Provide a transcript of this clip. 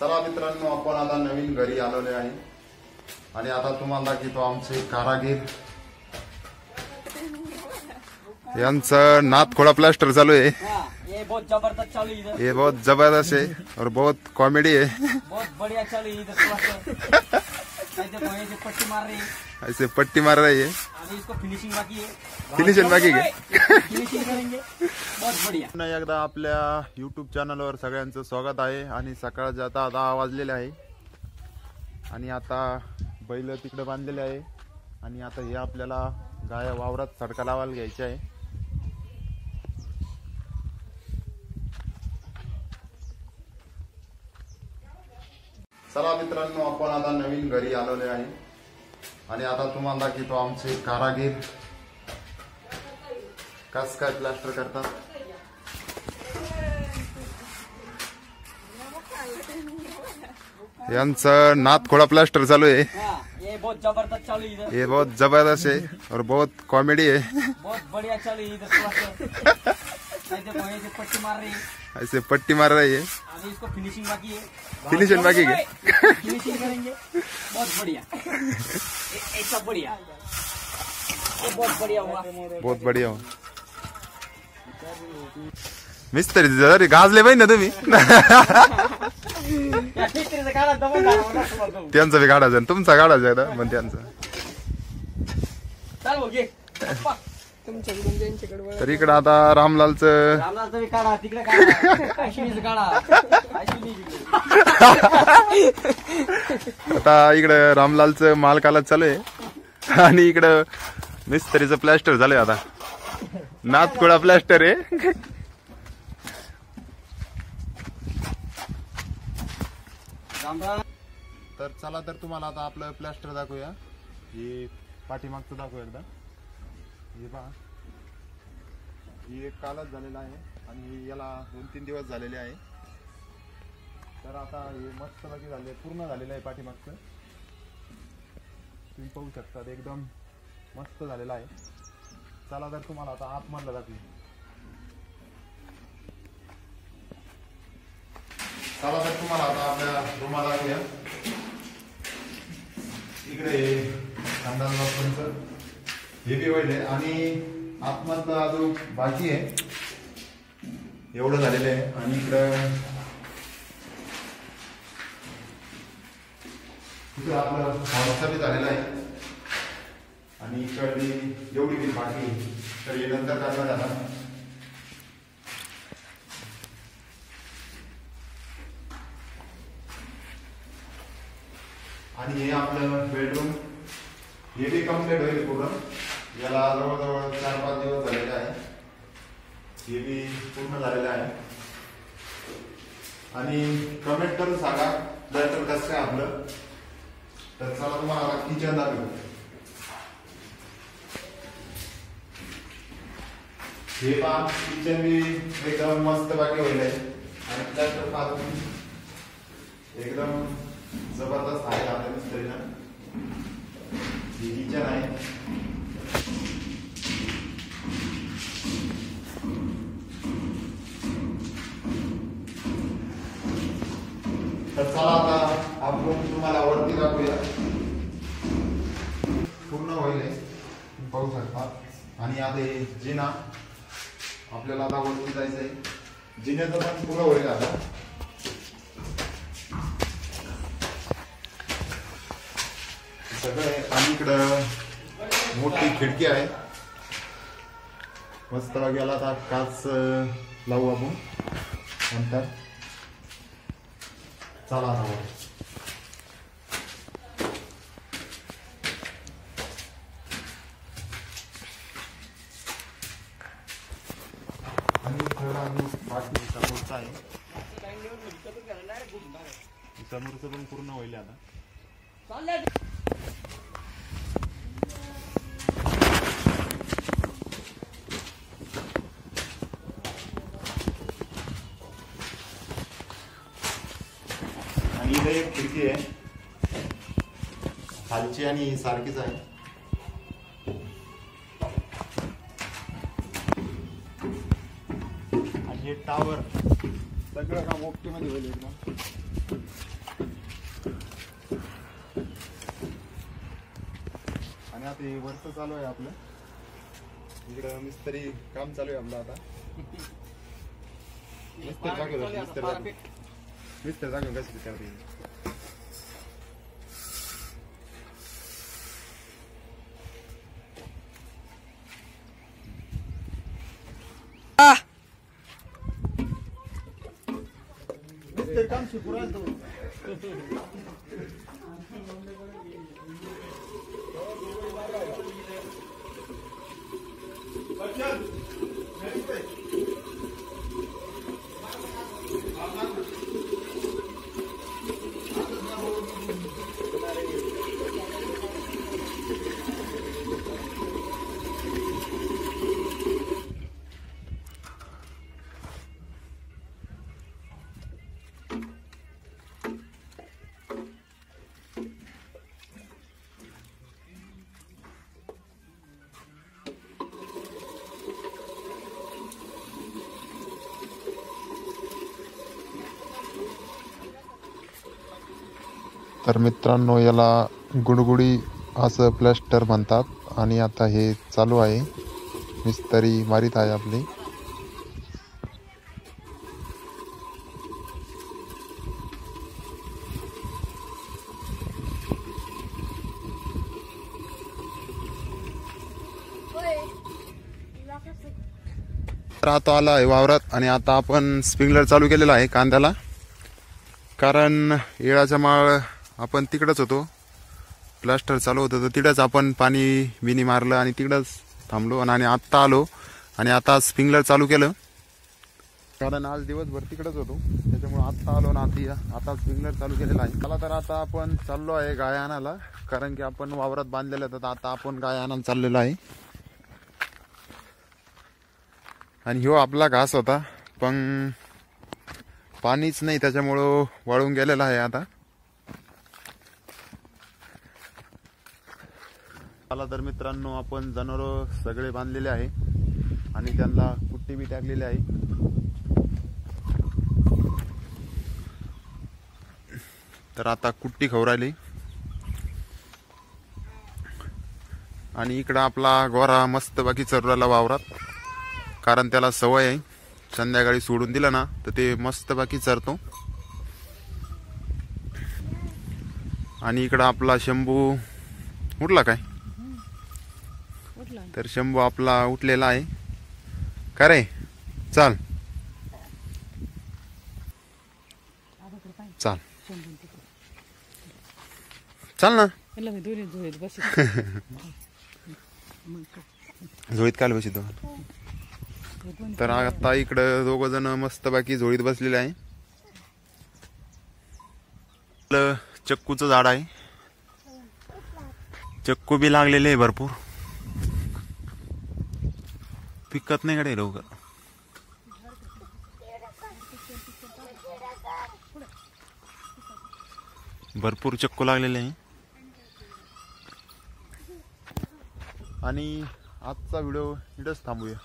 चला मित्रांनो, आपण आता नवीन घरी आलेले आहे आणि आता तुम्हाला दाखवतो आमचे कारागीर यांचं नाथखोळा प्लास्टर चालू है। ये बहुत जबरदस्त चालू इधर, ये बहुत जबरदस्त है और बहुत कॉमेडी है। बहुत बढ़िया चालू इधर प्लास्टर। ऐसे पट्टी मार रही है, ऐसे पट्टी मार रही है। अभी इसको फिनिशिंग बाकी है, फिनिशिंग बाकी है, फिनिशिंग करेंगे। बहुत बढ़िया। पुन्हा एकदा आपल्या YouTube चॅनलवर सगळ्यांचं स्वागत आहे आणि सकाळचे आता 10 वाजलेले आहे आणि आता बैल तिकडे बांधलेले आहे आणि आता हे आपल्याला गाया वावरात सडका लावायला घ्यायचे आहे। चला मित्रांनो, आपण आता नवीन घरी आलेले आहे आणि आता तुम्हाला दाखवतो आमचे कारागीर कस काय प्लास्टर करतात। यांचं नाथखोळा प्लास्टर चालू है। ये बहुत जबरदस्त चालू इधर, ये बहुत जबरदस्त है और बहुत कॉमेडी है। बहुत बढ़िया चालू इधर प्लास्टर। ऐसे पट्टी मार रही है, ऐसे पट्टी मार रही है। अभी इसको फिनिशिंग बाकी है, फिनिशिंग बाकी है, फिनिशिंग करेंगे। बहुत बढ़िया, ऐसा बढ़िया, ये बहुत बढ़िया हुआ, बहुत बढ़िया हो। मिस्त्री जरी गाजले पाहिजे ना तुम्ही। त्यांचा बी काढायचा तुमचा काढायचा एकदा पण त्यांचा। तर इकडे आता रामलालचं आता इकडे रामलालचं मालकाला चालू आहे आणि इकडं मिस्त्रीचं प्लास्टर झालंय। आता नाथखोळा प्लास्टर आहे। तर चला, तर तुम्हाला आता आपलं प्लास्टर दाखवूया। हे पाठीमागचं दाखवू एकदा। हे पहा, हे कालच झालेलं आहे आणि याला 2-3 दिवस झालेले आहे। तर आता हे मस्त बाकी झाले, पूर्ण झालेलं आहे पाठीमागचं। तुम्ही पाहू शकता एकदम मस्त झालेलं आहे। चला, तर तुम्हाला आता आतमधलं दाखवू। चला, तर तुम्हाला आता आपल्या रूमाला दाखवूया। इकडे संडास बाथरूमचं हे बी होईल आणि आतमधलं अजून बाकी आहे, एवढं झालेलं आहे। आणि इकडं इकडं आपलं हॉलचं बी झालेलं आहे आणि इकडली एवढी बी बाकी आहे, तर हे नंतर करण्यात जाणार। आणि हे आपलं बेडरूम हे बी कम्प्लीट होईल पूर्ण। याला जवळजवळ 4-5 दिवस झालेले आहे, हे बी पूर्ण झालेलं आहे। आणि कमेंट करून सांगा बेटर कसं काय आपलं। तर चला, तुम्हाला आता किचन दाखवू। हे पहा, किचन बी एकदम मस्त बाकी होईल आणि प्लास्टर पाहून एकदम जबरदस्त आहे आपल्या मिस्त्रीनं। हे किचन आहे। तर चला, आता आपण तुम्हाला वरती दाखवूया। पूर्ण होईल तुम्ही पाहू शकता। आणि आता हे जिना आपल्याला आता वरती जायचंय, जिन्याचं पण पूर्ण होईल आता। सगळं आणि इकडं मोठी खिडकी आहे मस्त गेला। आता काच लावू आपण नंतर। चला आता आणि थोडा बाकी समोरचा आहे, समोरचं पण पूर्ण होईल आता। आणि इथे एक खिडकी आहे खालची आणि सारखीच आहे। आणि हे टावर सगळं काम ओके मध्ये होईल एकदम। ते वरचं चालू आहे आपलं. इकडं मिस्त्री काम चालू आहे आपलं आता. मिस्त्री दाखव कसं त्यावरती. मिस्त्री काम शिकू राहिलो. तर मित्रांनो, याला गुडगुडी असं प्लॅस्टर म्हणतात आणि आता हे चालू आहे. मिस्त्री मारीत आहे आपली. तर आता आला आहे वावरात आणि आता आपण स्प्रिंकलर चालू केलेला आहे कांद्याला. कारण येळाचा माळ आपण तिकडंच होतो, प्लास्टर चालू होतं तर तिकडंच आपण पाणी बिनी मारलं आणि तिकडंच थांबलो आणि आत्ता आलो आणि आता स्प्रिंकलर चालू केलं. कारण आज दिवसभर तिकडंच होतो त्याच्यामुळे आत्ता आलो ना आता स्प्रिंकलर चालू केलेला आहे. मला तर आता आपण चाललो आहे गाय आणायला, कारण की आपण वावरात बांधलेलं तर आता आपण गाय आणायला चाललेलो आहे. आणि ह्यो आपला घास होता पण पाणीच नाही त्याच्यामुळं वाळून गेलेला आहे. आता मला तर मित्रांनो आपण जनावर सगळे बांधलेले आहे आणि त्यांना कुट्टी बी टाकलेली आहे. तर आता कुट्टी खाऊ राहिली आणि इकडं आपला गोरा मस्त बाकी चरवायला वावरात, कारण त्याला सवय आहे संध्याकाळी सोडून दिलं ना तर ते मस्त बाकी चरतो. आणि इकडं आपला शंभू उठला काय, तर शंभू आपला उठलेला आहे. का रे, चाल चाल चाल ना. झोळीत काल बसितो. तर आता इकडं दोघ जण मस्त बाकी झोळीत बसलेले आहे. चक्कूचं झाड आहे, चक्कू बी लागलेले आहे भरपूर. पिकत नाही कडे लवकर. भरपूर चक्कू लागलेले आहे. आणि आजचा व्हिडिओ इथंच थांबूया.